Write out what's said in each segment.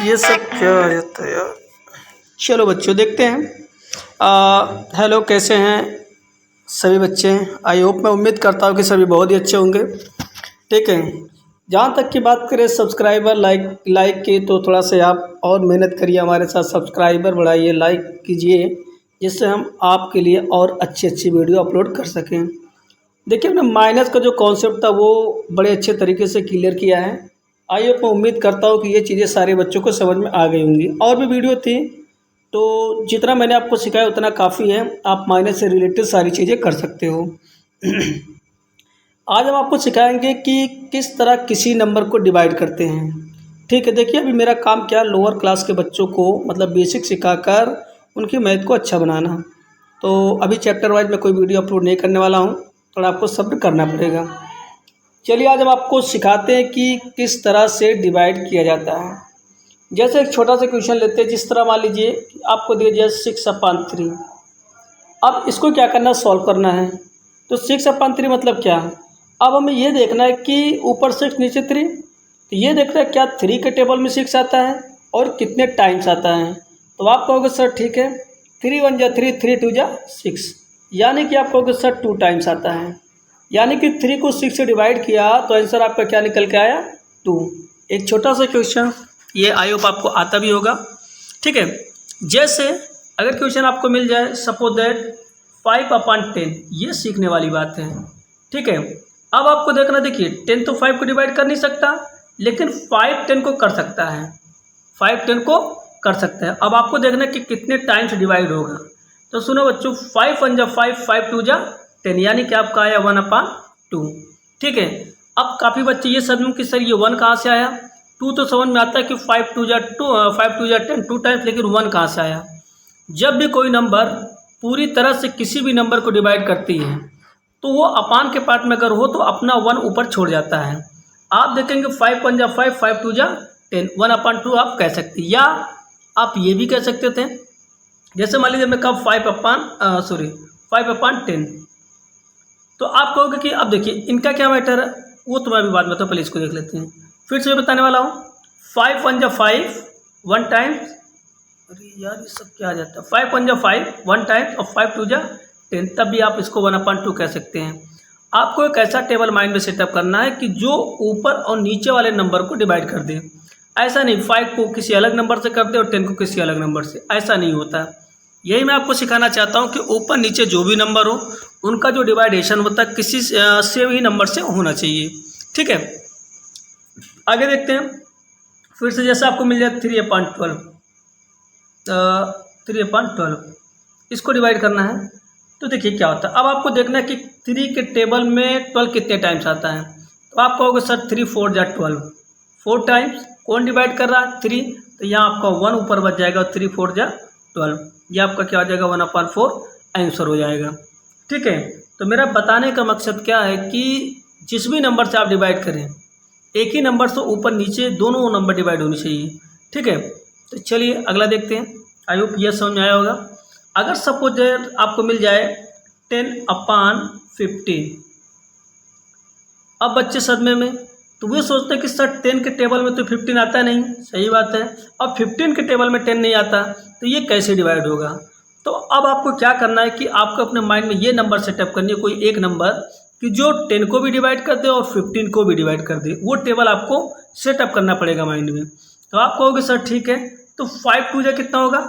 ये सब क्या होता है यार। चलो बच्चों देखते हैं। हेलो, कैसे हैं सभी बच्चे? आई होप, मैं उम्मीद करता हूँ कि सभी बहुत ही अच्छे होंगे। ठीक है, जहाँ तक की बात करें सब्सक्राइबर लाइक की, तो थोड़ा सा आप और मेहनत करिए, हमारे साथ सब्सक्राइबर बढ़ाइए, लाइक कीजिए, जिससे हम आपके लिए और अच्छी अच्छी वीडियो अपलोड कर सकें। देखिए, हमने माइनस का जो कॉन्सेप्ट था वो बड़े अच्छे तरीके से क्लियर किया है। आई होप, मैं उम्मीद करता हूँ कि ये चीज़ें सारे बच्चों को समझ में आ गई होंगी। और भी वीडियो थी, तो जितना मैंने आपको सिखाया उतना काफ़ी है। आप माइनस से रिलेटेड सारी चीज़ें कर सकते हो। आज हम आपको सिखाएंगे कि किस तरह किसी नंबर को डिवाइड करते हैं। ठीक है, देखिए, अभी मेरा काम क्या, लोअर क्लास के बच्चों को मतलब बेसिक सिखाकर उनकी मैथ को अच्छा बनाना। तो अभी चैप्टर वाइज मैं कोई वीडियो अपलोड नहीं करने वाला हूँ, थोड़ा आपको सब्र करना पड़ेगा। चलिए, आज हम आपको सिखाते हैं कि किस तरह से डिवाइड किया जाता है। जैसे एक छोटा सा क्वेश्चन लेते हैं, जिस तरह मान लीजिए कि आपको दिया जाए 6/3। अब इसको क्या करना, सॉल्व करना है। तो 6/3 मतलब क्या? अब हमें ये देखना है कि ऊपर 6 नीचे 3। तो ये देखना है क्या 3 के टेबल में 6 आता है और कितने टाइम्स आता है। तो आप कहोगे सर ठीक है, 3 1 जा 3, 3 2 जा 6, यानी कि आप कहोगे सर 2 टाइम्स आता है। यानी कि 3 को 6 से डिवाइड किया तो आंसर आपका क्या निकल के आया, 2। एक छोटा सा क्वेश्चन, ये आई होप आपको आता भी होगा। ठीक है, जैसे अगर क्वेश्चन आपको मिल जाए, सपोज दैट 5/10, ये सीखने वाली बात है। ठीक है, अब आपको देखना, देखिए 10 तो 5 को डिवाइड कर नहीं सकता, लेकिन 5 10 को कर सकता है। 5 10 को कर सकता है। अब आपको देखना कि कितने टाइम्स डिवाइड होगा। तो सुनो बच्चों, 5 1 जा 5, 5 2 जा 10, यानी कि आपका आया 1/2। ठीक है, अब काफ़ी बच्चे ये समझो कि सर ये 1 कहाँ से आया। 2 तो समझ में आता है कि 5 2 जा 2, 5 2 जा 10, 2 टाइम्स, लेकिन 1 कहाँ से आया। जब भी कोई नंबर पूरी तरह से किसी भी नंबर को डिवाइड करती है, तो वो अपान के पार्ट में अगर हो तो अपना 1 ऊपर छोड़ जाता है। आप देखेंगे 5 1 जा 5, 5 2 जा 10, 1/2 आप कह सकते हैं। या आप ये भी कह सकते थे, जैसे मान लीजिए मैं कहा 5/10, तो आप कहोगे कि अब देखिए इनका क्या मैटर है, वो तो मैं अभी बात बताऊँ, पहले इसको देख लेते हैं। फिर से बताने वाला हूँ, 5 1 जा 5 1 टाइम्स, अरे यार ये सब क्या आ जाता है, 5 1 जा 5 1 टाइम्स और 5 2 जा 10, तब भी आप इसको 1/2 कह सकते हैं। आपको एक ऐसा टेबल माइंड में सेटअप करना है कि जो ऊपर और नीचे वाले नंबर को डिवाइड कर दे। ऐसा नहीं 5 को किसी अलग नंबर से कर दे और 10 को किसी अलग नंबर से, ऐसा नहीं होता। यही मैं आपको सिखाना चाहता हूँ कि ऊपर नीचे जो भी नंबर हो उनका जो डिवाइडेशन होता है किसी से ही नंबर से होना चाहिए। ठीक है, आगे देखते हैं। फिर से जैसे आपको मिल जाए 3/12, 3/12 इसको डिवाइड करना है। तो देखिए क्या होता है, अब आपको देखना है कि 3 के टेबल में 12 कितने टाइम्स आता है। तो आप कहोगे सर 3 4 जा 12, 4 टाइम्स। कौन डिवाइड कर रहा है, 3, तो यहाँ आपका 1 ऊपर बच जाएगा, 3 4 जा 12, ये आपका क्या हो जाएगा, 1/4 आंसर हो जाएगा। ठीक है, तो मेरा बताने का मकसद क्या है कि जिस भी नंबर से आप डिवाइड करें, एक ही नंबर से ऊपर नीचे दोनों नंबर डिवाइड होनी चाहिए। ठीक है, तो चलिए अगला देखते हैं। आई होप यह समझ में आया होगा। अगर सपोज आपको मिल जाए 10/15, अब बच्चे सदमे में, तो वे सोचते हैं कि सर 10 के टेबल में तो 15 आता नहीं, सही बात है। अब 15 के टेबल में 10 नहीं आता, तो ये कैसे डिवाइड होगा। तो अब आपको क्या करना है कि आपको अपने माइंड में ये नंबर सेटअप करनी है, कोई एक नंबर कि जो 10 को भी डिवाइड कर दे और 15 को भी डिवाइड कर दे, वो टेबल आपको सेटअप करना पड़ेगा माइंड में। तो आप कहोगे सर ठीक है, तो 5 2 जा कितना होगा,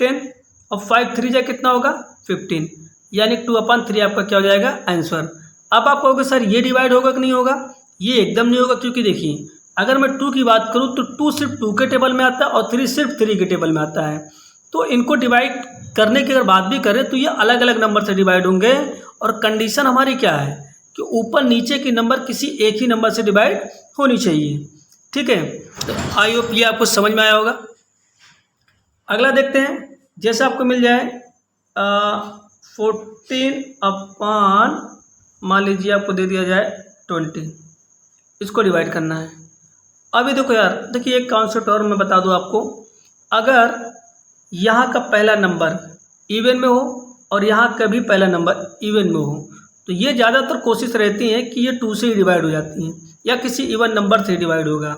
10, और 5 3 जा कितना होगा, 15, यानी 2/3 आपका क्या हो जाएगा, आंसर। अब आप कहोगे सर ये डिवाइड होगा कि नहीं होगा, ये एकदम नहीं होगा, क्योंकि देखिए अगर मैं 2 की बात करूँ तो 2 सिर्फ 2 के टेबल में आता है और 3 सिर्फ 3 के टेबल में आता है। तो इनको डिवाइड करने की अगर बात भी करें तो ये अलग अलग नंबर से डिवाइड होंगे, और कंडीशन हमारी क्या है कि ऊपर नीचे की नंबर किसी एक ही नंबर से डिवाइड होनी चाहिए। ठीक है, तो आई होप ये आपको समझ में आया होगा। अगला देखते हैं, जैसे आपको मिल जाए 14 मान लीजिए आपको दे दिया जाए 20, इसको डिवाइड करना है। अभी देखो यार, देखिए एक कॉन्सेप्ट और मैं बता दूं आपको, अगर यहाँ का पहला नंबर इवन में हो और यहाँ का भी पहला नंबर इवन में हो, तो ये ज़्यादातर कोशिश रहती है कि ये 2 से ही डिवाइड हो जाती हैं या किसी इवन नंबर से डिवाइड होगा।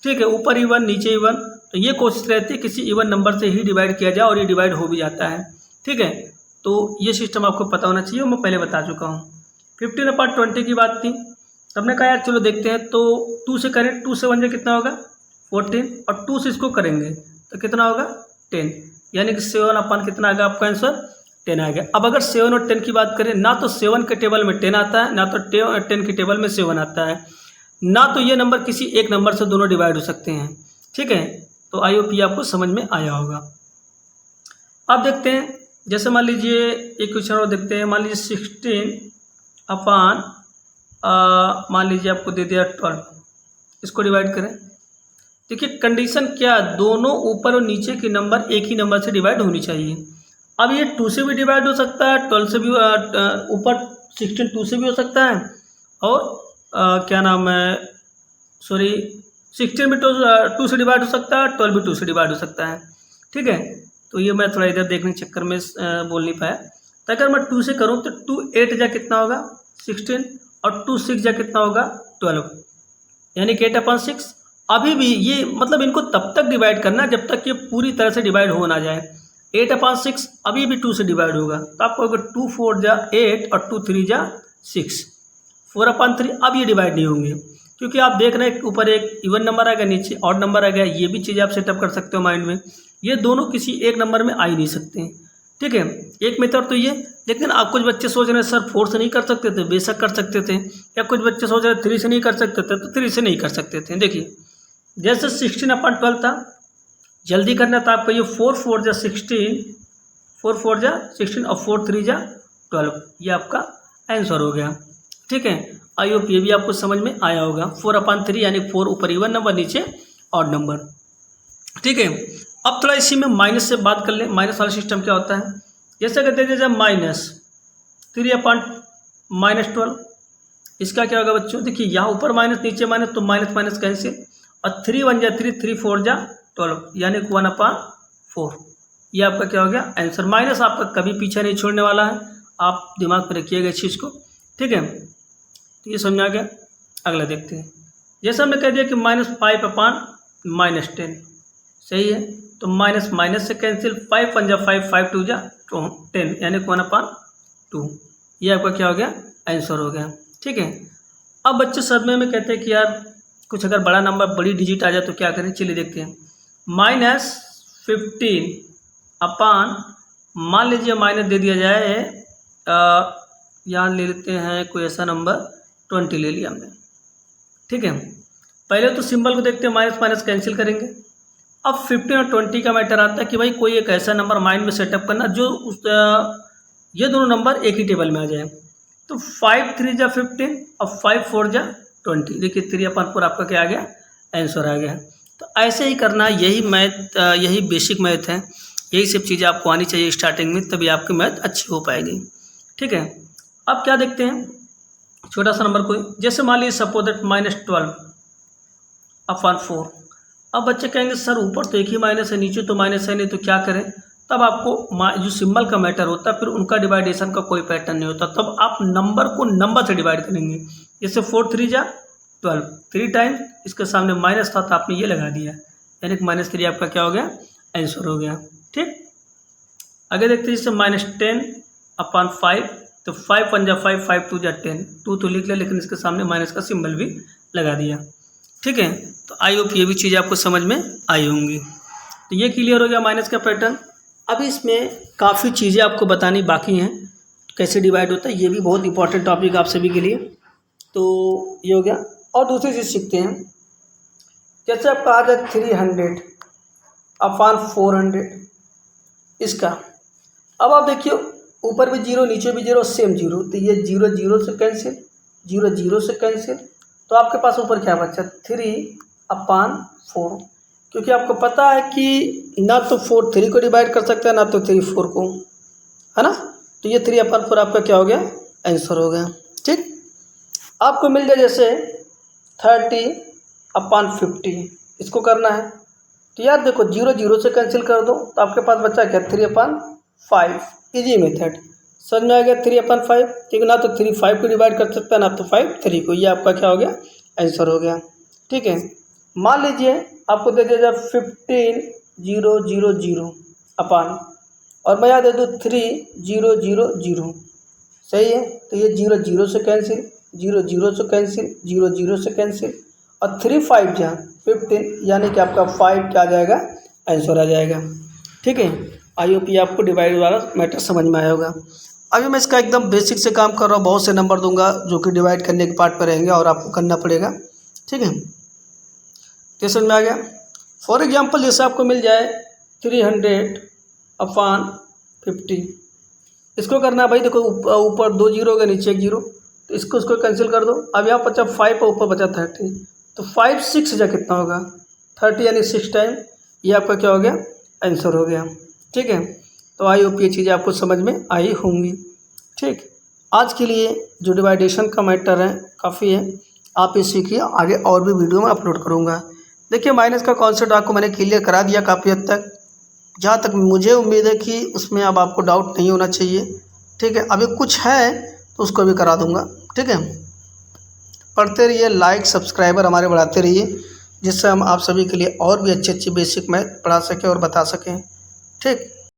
ठीक है, ऊपर इवन नीचे इवन, तो ये कोशिश रहती है किसी इवन नंबर से ही डिवाइड किया जाए और ये डिवाइड हो भी जाता है। ठीक है, तो ये सिस्टम आपको पता होना चाहिए, मैं पहले बता चुका हूँ। 15/20 की बात थी, तब ने कहा यार चलो देखते हैं, तो 2 से करें, 2 से 1 कितना होगा 14, और 2 से इसको करेंगे तो कितना होगा 10, यानी कि 7 कितना आ गया आपका आंसर 10 आ गया। अब अगर 7 और 10 की बात करें, ना तो 7 के टेबल में 10 आता है, ना तो 10 के टेबल में 7 आता है, ना तो ये नंबर किसी एक नंबर से दोनों डिवाइड हो सकते हैं। ठीक है, तो आई होप ये आपको समझ में आया होगा। अब देखते हैं, जैसे मान लीजिए एक क्वेश्चन और देखते हैं। मान लीजिए 16 मान लीजिए आपको दे दिया 12, इसको डिवाइड करें। देखिए कंडीशन क्या, दोनों ऊपर और नीचे के नंबर एक ही नंबर से डिवाइड होनी चाहिए। अब ये 2 से भी डिवाइड हो सकता है, 12 से भी, ऊपर 16 2 से भी हो सकता है, और क्या नाम है, सॉरी 16 भी 2 से डिवाइड हो सकता है, 12 भी 2 से डिवाइड हो सकता है। ठीक है, तो ये मैं थोड़ा इधर देखने के चक्कर में बोल नहीं पाया। तो अगर मैं 2 से करूँ तो 2 8 जा कितना होगा 16, और 2 6 जा कितना होगा 12, यानी कि 8/6। अभी भी ये मतलब इनको तब तक डिवाइड करना जब तक ये पूरी तरह से डिवाइड हो ना जाए। 8/6 अभी भी 2 से डिवाइड होगा, तो आपको अगर 2 4 जा 8 और 2 3 जा 6, 4/3 अब ये डिवाइड नहीं होंगे, क्योंकि आप देख रहे हैं ऊपर एक इवन नंबर आ गया, नीचे ऑड नंबर आ गया। ये भी चीज़ आप सेटअप कर सकते हो माइंड में, ये दोनों किसी एक नंबर में आ ही नहीं सकते। ठीक है, एक मेथड तो ये, लेकिन आप कुछ बच्चे सोच रहे हैं सर 4 से नहीं कर सकते थे, बेशक कर सकते थे, या कुछ बच्चे सोच रहे 3 से नहीं कर सकते थे, तो 3 से नहीं कर सकते थे। देखिए जैसे 16/12 था, जल्दी करना था आपको, ये 4 4 जा 16, 4 4 जा 16 और 4 3 जा 12, ये आपका आंसर हो गया। ठीक है, आई होप ये भी आपको समझ में आया होगा। 4/3 यानी 4 ऊपर इवन नंबर, नीचे ऑड नंबर। ठीक है, अब थोड़ा इसी में माइनस से बात कर लें। माइनस वाला सिस्टम क्या होता है, जैसे कहते हैं -3/-12, इसका क्या होगा बच्चों, देखिए यहाँ ऊपर माइनस नीचे माइनस, तो माइनस माइनस कैंसिल, और 3 1 जा 3, 3 4 जा 12, यानी 1/4। ये आपका क्या हो गया आंसर। माइनस आपका कभी पीछे नहीं छोड़ने वाला है, आप दिमाग में रखिएगा इस चीज़ को। ठीक है, तो ये समझ आ गया। अगला देखते हैं, जैसे हमने कह दिया कि -5/-10 सही है, तो माइनस माइनस से कैंसिल, 5 1 जा 5, 5 2 जा 10, यानी 1/2। ये आपका क्या हो गया आंसर हो गया। ठीक है, अब बच्चे सदमे में कहते हैं कि यार कुछ अगर बड़ा नंबर, बड़ी डिजिट आ जाए तो क्या करें। चलिए देखते हैं, -15 मान लीजिए माइनस दे दिया जाए, यहाँ ले लेते हैं कोई ऐसा नंबर 20 ले लिया हमने। ठीक है, पहले तो सिंबल को देखते हैं, माइनस माइनस कैंसिल करेंगे। अब 15 और 20 का मैटर आता है कि भाई कोई एक ऐसा नंबर माइंड में सेटअप करना जो ये दोनों नंबर एक ही टेबल में आ जाए। तो 5 3 जा 15 और 5 4 जा 20, देखिए 3/4 आपका क्या आ गया आंसर आ गया। तो ऐसे ही करना, यही मैथ, यही बेसिक मैथ है, यही सब चीज़ें आपको आनी चाहिए स्टार्टिंग में, तभी आपकी मैथ अच्छी हो पाएगी। ठीक है, अब क्या देखते हैं, छोटा सा नंबर कोई, जैसे मान लीजिए सपोज दैट -12/4। अब बच्चे कहेंगे सर ऊपर तो एक ही माइनस है, नीचे तो माइनस है नहीं, तो क्या करें। तब आपको जो सिंबल का मैटर होता है, फिर उनका डिवाइडेशन का कोई पैटर्न नहीं होता, तब आप नंबर को नंबर से डिवाइड करेंगे। जैसे 4 3 जा 12, 3 टाइम्स इसके सामने माइनस था तो आपने ये लगा दिया, यानी कि -3 आपका क्या हो गया आंसर हो गया। ठीक, आगे देखते हैं, जैसे -10/5, तो 5 1 जा 5, 5 2 जा 10, 2 तो लिख लिया, लेकिन इसके सामने माइनस का सिंबल भी लगा दिया। ठीक है, तो आई होप ये भी चीज़ आपको समझ में आई होंगी। तो ये क्लियर हो गया माइनस का पैटर्न। अभी इसमें काफ़ी चीज़ें आपको बतानी बाकी हैं, कैसे डिवाइड होता है, ये भी बहुत इंपॉर्टेंट टॉपिक आप सभी के लिए। तो ये हो गया, और दूसरी चीज़ सीखते हैं, जैसे आपका आ जाए 300/400 इसका। अब आप देखिए ऊपर भी 0 नीचे भी 0 सेम 0, तो ये 0 0 से कैंसिल, 0 0 से कैंसिल, तो आपके पास ऊपर क्या बचा 3/4, क्योंकि आपको पता है कि ना तो 4 3 को डिवाइड कर सकता है, ना तो 3 4 को, है ना। तो ये 3/4 आपका क्या हो गया आंसर हो गया। ठीक, आपको मिल जाए जैसे 30/50, इसको करना है, तो यार देखो 0 0 से कैंसिल कर दो, तो आपके पास बचा क्या 3/5। इजी मेथड समझ में आ गया, 3/5, ठीक, ना तो 3 5 को डिवाइड कर सकता है, ना तो 5 3 को, ये आपका क्या हो गया आंसर हो गया। ठीक है, मान लीजिए आपको दे दिया जाए 15,000 अपान, और मैं यहाँ दे दूँ 3,000, सही है। तो ये 0 से कैंसिल, 0 से कैंसिल, 0 से कैंसिल, और 3 5 जा 15, यानी कि आपका 5 क्या आ जाएगा, आंसर आ जाएगा। ठीक है, आई होप ये आपको डिवाइड वाला मैटर समझ में आया होगा। अभी मैं इसका एकदम बेसिक से काम कर रहा हूँ, बहुत से नंबर दूंगा जो कि डिवाइड करने के पार्ट पर रहेंगे और आपको करना पड़ेगा। ठीक है, तो समझ में आ गया। फॉर एग्जाम्पल जैसे आपको मिल जाए 300/50, इसको करना है भाई। देखो ऊपर 2 जीरो होगा, नीचे 1 जीरो, तो इसको कैंसिल कर दो। अब यहाँ बचा 5 और ऊपर बचा 30, तो 5 6 जा कितना होगा 30, यानी 6 टाइम। ये आपका क्या हो गया, आंसर हो गया। ठीक है, तो आई होप ये चीज़ें आपको समझ में आई होंगी। ठीक, आज के लिए जो डिवाइडेशन का मैटर है काफ़ी है, आप ये सीखिए, आगे और भी वीडियो में अपलोड करूँगा। देखिए माइनस का कॉन्सेप्ट आपको मैंने क्लियर करा दिया काफ़ी हद तक, जहाँ तक मुझे उम्मीद है कि उसमें अब आपको डाउट नहीं होना चाहिए। ठीक है, अभी कुछ है तो उसको भी करा दूँगा। ठीक है, पढ़ते रहिए, लाइक सब्सक्राइबर हमारे बढ़ाते रहिए, जिससे हम आप सभी के लिए और भी अच्छी बेसिक मैथ पढ़ा सकें और बता सकें। ठीक।